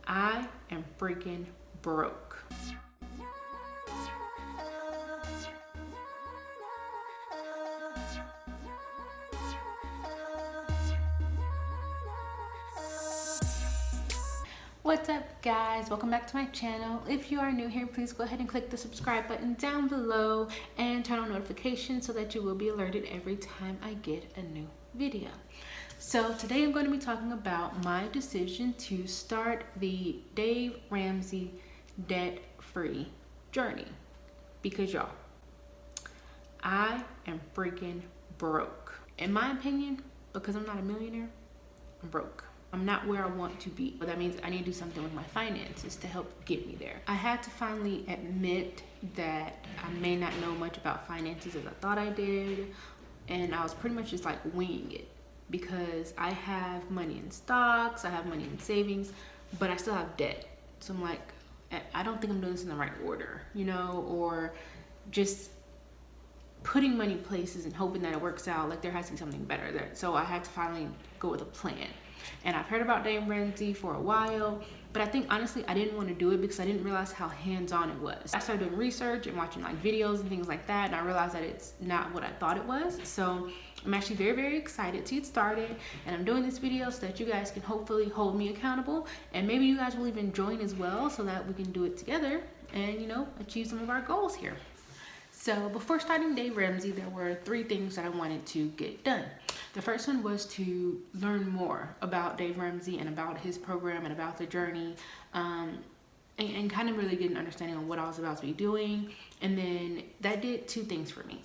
I am freaking broke. What's up, guys? Welcome back to my channel. If you are new here, please go ahead and click the subscribe button down below and turn on notifications so that you will be alerted every time I get a new video. So today I'm going to be talking about my decision to start the Dave Ramsey debt-free journey, because y'all, I am freaking broke. In my opinion, because I'm not a millionaire, I'm broke. I'm not where I want to be. But that means I need to do something with my finances to help get me there. I had to finally admit that I may not know much about finances as I thought I did. And I was pretty much just like winging it, because I have money in stocks, I have money in savings, but I still have debt. So I'm like, I don't think I'm doing this in the right order, you know, or just putting money places and hoping that it works out. Like, there has to be something better there. So I had to finally go with a plan. And I've heard about Dave Ramsey for a while, but I think honestly I didn't want to do it because I didn't realize how hands-on it was. I started doing research and watching like videos and things like that, and I realized that it's not what I thought it was. So I'm actually very, very excited to get started, and I'm doing this video so that you guys can hopefully hold me accountable, and maybe you guys will even join as well so that we can do it together and, you know, achieve some of our goals here. So before starting Dave Ramsey, there were 3 things that I wanted to get done. The first one was to learn more about Dave Ramsey and about his program and about the journey, and kind of really get an understanding on what I was about to be doing. And then that did 2 things for me.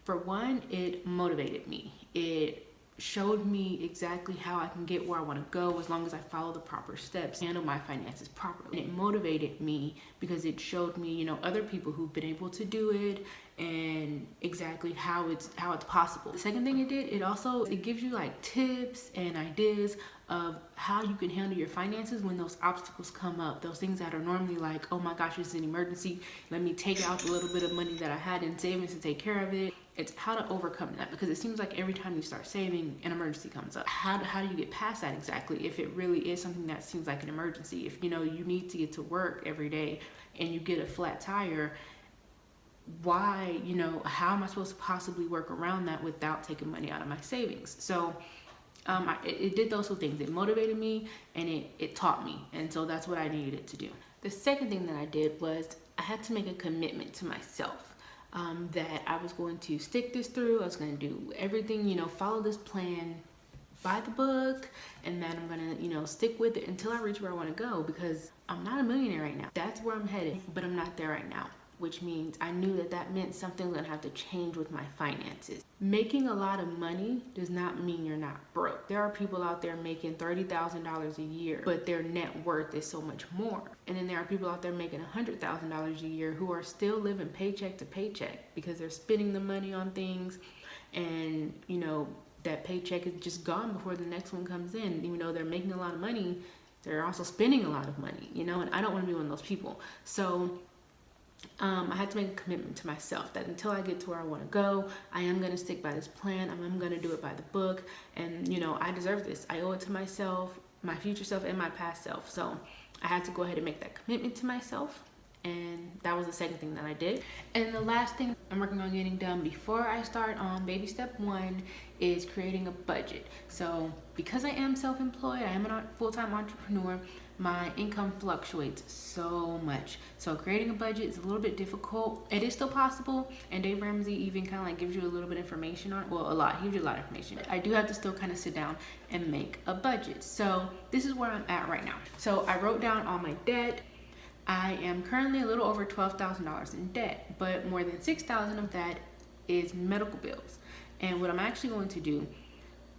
For one, it motivated me. It showed me exactly how I can get where I want to go as long as I follow the proper steps, handle my finances properly. And it motivated me because it showed me, you know, other people who've been able to do it and exactly how it's possible. The second thing it did, it gives you like tips and ideas of how you can handle your finances when those obstacles come up, those things that are normally like, oh my gosh, this is an emergency, let me take out the little bit of money that I had in savings to take care of it. It's how to overcome that, because it seems like every time you start saving, an emergency comes up. How do you get past that exactly if it really is something that seems like an emergency? If, you know, you need to get to work every day and you get a flat tire, why, you know, how am I supposed to possibly work around that without taking money out of my savings? So it did those 2 things. It motivated me and it taught me, and so that's what I needed it to do. The second thing that I did was I had to make a commitment to myself. That I was going to stick this through. I was going to do everything, you know, follow this plan by the book, and then I'm going to, you know, stick with it until I reach where I want to go, because I'm not a millionaire right now. That's where I'm headed, but I'm not there right now, which means I knew that meant something was going to have to change with my finances. Making a lot of money does not mean you're not broke. There are people out there making $30,000 a year, but their net worth is so much more. And then there are people out there making $100,000 a year who are still living paycheck to paycheck because they're spending the money on things, and, you know, that paycheck is just gone before the next one comes in. Even though they're making a lot of money, they're also spending a lot of money, you know, and I don't want to be one of those people. So I had to make a commitment to myself that until I get to where I want to go, I am going to stick by this plan. I'm going to do it by the book. And, you know, I deserve this. I owe it to myself, my future self, and my past self. So I had to go ahead and make that commitment to myself. And that was the second thing that I did. And the last thing I'm working on getting done before I start on baby step 1 is creating a budget. So because I am self-employed, I am a full-time entrepreneur, my income fluctuates so much. So creating a budget is a little bit difficult. It is still possible, and Dave Ramsey even kind of like gives you a little bit of information on it. Well, a lot. He gives you a lot of information. I do have to still kind of sit down and make a budget. So this is where I'm at right now. So I wrote down all my debt. I am currently a little over $12,000 in debt, but more than $6,000 of that is medical bills. And what I'm actually going to do,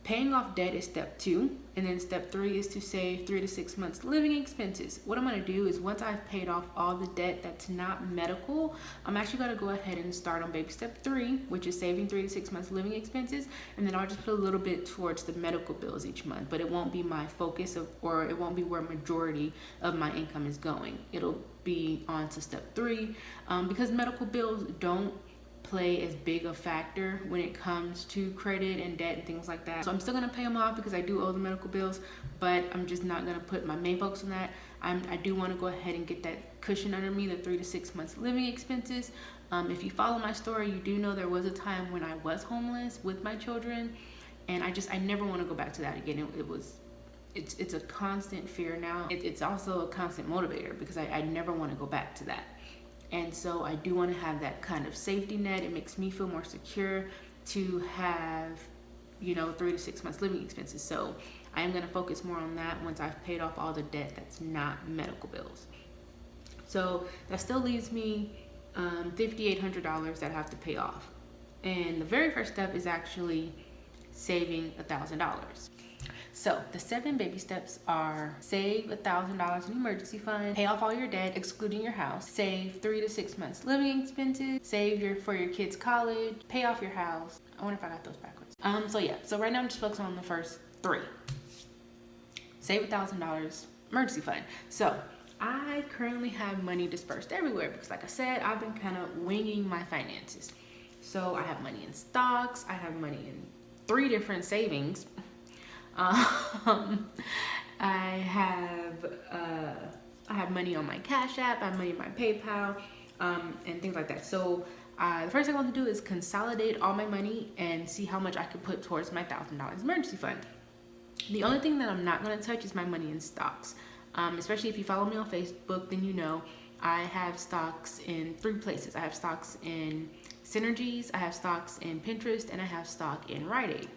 paying off debt is step 2, and then step 3 is to save 3 to 6 months living expenses. What I'm going to do is, once I've paid off all the debt that's not medical, I'm actually going to go ahead and start on baby step 3, which is saving 3 to 6 months living expenses, and then I'll just put a little bit towards the medical bills each month, but it won't be my focus or it won't be where majority of my income is going. It'll be on to step 3, because medical bills don't play as big a factor when it comes to credit and debt and things like that. So I'm still gonna pay them off because I do owe the medical bills, but I'm just not gonna put my main focus on that. I do want to go ahead and get that cushion under me, the 3 to 6 months living expenses. If you follow my story, you do know there was a time when I was homeless with my children, and I never want to go back to that again. It's a constant fear now. It's also a constant motivator because I never want to go back to that. And so I do want to have that kind of safety net. It makes me feel more secure to have, 3 to 6 months living expenses. So I am going to focus more on that once I've paid off all the debt that's not medical bills. So that still leaves me $5,800 that I have to pay off. And the very first step is actually saving $1,000. So the 7 baby steps are: save $1,000 in emergency fund, pay off all your debt excluding your house, save 3 to 6 months living expenses, save for your kids' college, pay off your house. I wonder if I got those backwards. So right now I'm just focusing on the first 3. Save $1,000 emergency fund. So I currently have money dispersed everywhere because, like I said, I've been kind of winging my finances. So I have money in stocks, I have money in 3 different savings. I have money on my Cash App, I have money in my PayPal, and things like that. So the first thing I want to do is consolidate all my money and see how much I could put towards my $1,000 emergency fund. The only thing that I'm not going to touch is my money in stocks. Especially if you follow me on Facebook, then you know I have stocks in 3 places. I have stocks in Synergies, I have stocks in Pinterest, and I have stock in Rite Aid.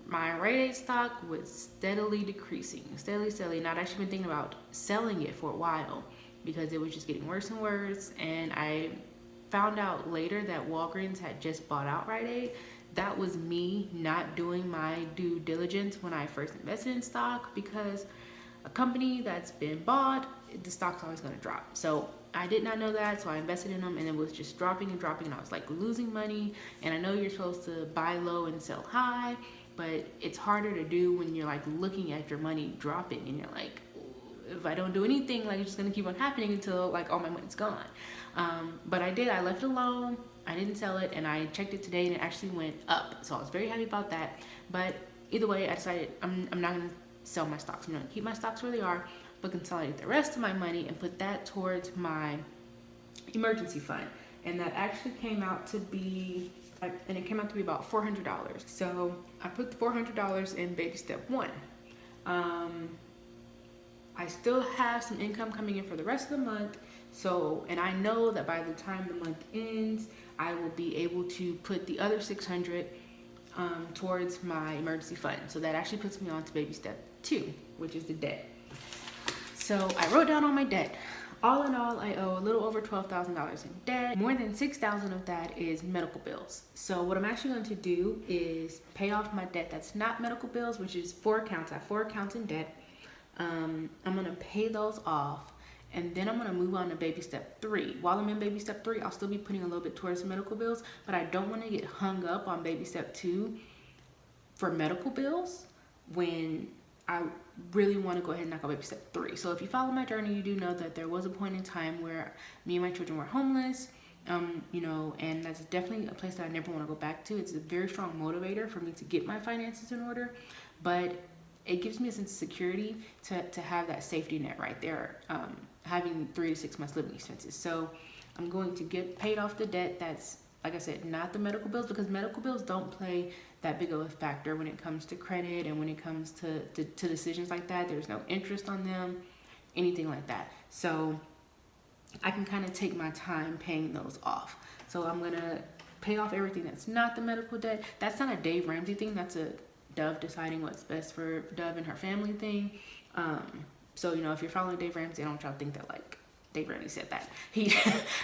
My Rite Aid stock was steadily decreasing, steadily. And I'd actually been thinking about selling it for a while because it was just getting worse and worse. And I found out later that Walgreens had just bought out Rite Aid. That was me not doing my due diligence when I first invested in stock, because a company that's been bought, the stock's always going to drop. So I did not know that, so I invested in them, and it was just dropping and I was like losing money. And I know you're supposed to buy low and sell high, but it's harder to do when you're like looking at your money dropping and you're like, if I don't do anything, like it's just going to keep on happening until like all my money's gone. But I left it alone. I didn't sell it, and I checked it today and it actually went up. So I was very happy about that. But either way, I decided I'm not going to sell my stocks. I'm going to keep my stocks where they are, but consolidate the rest of my money and put that towards my emergency fund. And that actually came out to be, about $400. So I put the $400 in baby step 1. I still have some income coming in for the rest of the month. So, and I know that by the time the month ends, I will be able to put the other $600 towards my emergency fund. So that actually puts me on to baby step 2, which is the debt. So I wrote down all my debt. All in all, I owe a little over $12,000 in debt. More than $6,000 of that is medical bills. So what I'm actually going to do is pay off my debt that's not medical bills, which is 4 accounts. I have 4 accounts in debt. I'm going to pay those off, and then I'm going to move on to baby step 3. While I'm in baby step 3, I'll still be putting a little bit towards medical bills, but I don't want to get hung up on baby step 2 for medical bills when I really want to go ahead and knock out baby step 3. So if you follow my journey, you do know that there was a point in time where me and my children were homeless, and that's definitely a place that I never want to go back to. It's a very strong motivator for me to get my finances in order, but it gives me a sense of security to have that safety net right there, having 3 to 6 months living expenses. So I'm going to get paid off the debt that's, like I said, not the medical bills, because medical bills don't play that big of a factor when it comes to credit and when it comes to decisions like that. There's no interest on them, anything like that. So I can kind of take my time paying those off. So I'm going to pay off everything that's not the medical debt. That's not a Dave Ramsey thing. That's a Dove deciding what's best for Dove and her family thing. So, if you're following Dave Ramsey, I don't want y'all to think that like Dave Ramsey said that.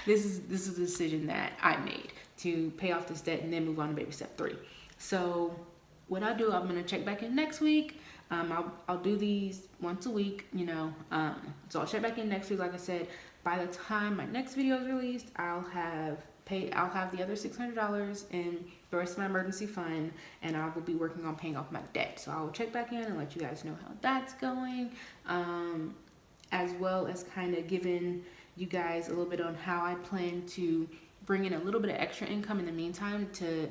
This is a decision that I made to pay off this debt and then move on to baby step 3. So what I'll do, I'm going to check back in next week. I'll do these once a week, so I'll check back in next week. Like I said, by the time my next video is released, I'll have the other $600 in the rest of my emergency fund, and I will be working on paying off my debt. So I will check back in and let you guys know how that's going, as well as kind of giving you guys a little bit on how I plan to bring in a little bit of extra income in the meantime to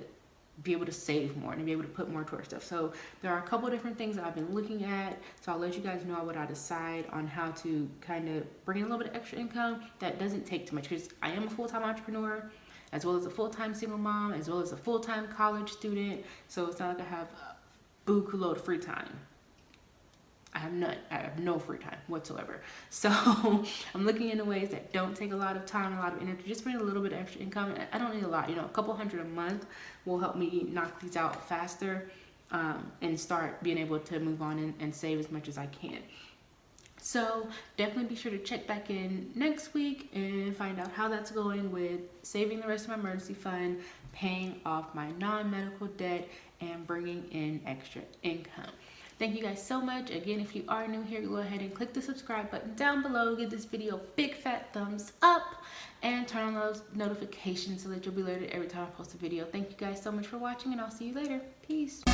be able to save more and to be able to put more towards stuff. So there are a couple different things that I've been looking at. So I'll let you guys know what I decide on how to kind of bring in a little bit of extra income that doesn't take too much, because I am a full-time entrepreneur, as well as a full-time single mom, as well as a full-time college student. So it's not like I have a buku load of free time. I have none. I have no free time whatsoever. So I'm looking into ways that don't take a lot of time, a lot of energy, just bring a little bit of extra income. I don't need a lot, you know, a couple $100 a month will help me knock these out faster, and start being able to move on and save as much as I can. So definitely be sure to check back in next week and find out how that's going with saving the rest of my emergency fund, paying off my non-medical debt, and bringing in extra income. Thank you guys so much. Again, if you are new here, go ahead and click the subscribe button down below. Give this video a big fat thumbs up and turn on those notifications so that you'll be alerted every time I post a video. Thank you guys so much for watching, and I'll see you later. Peace.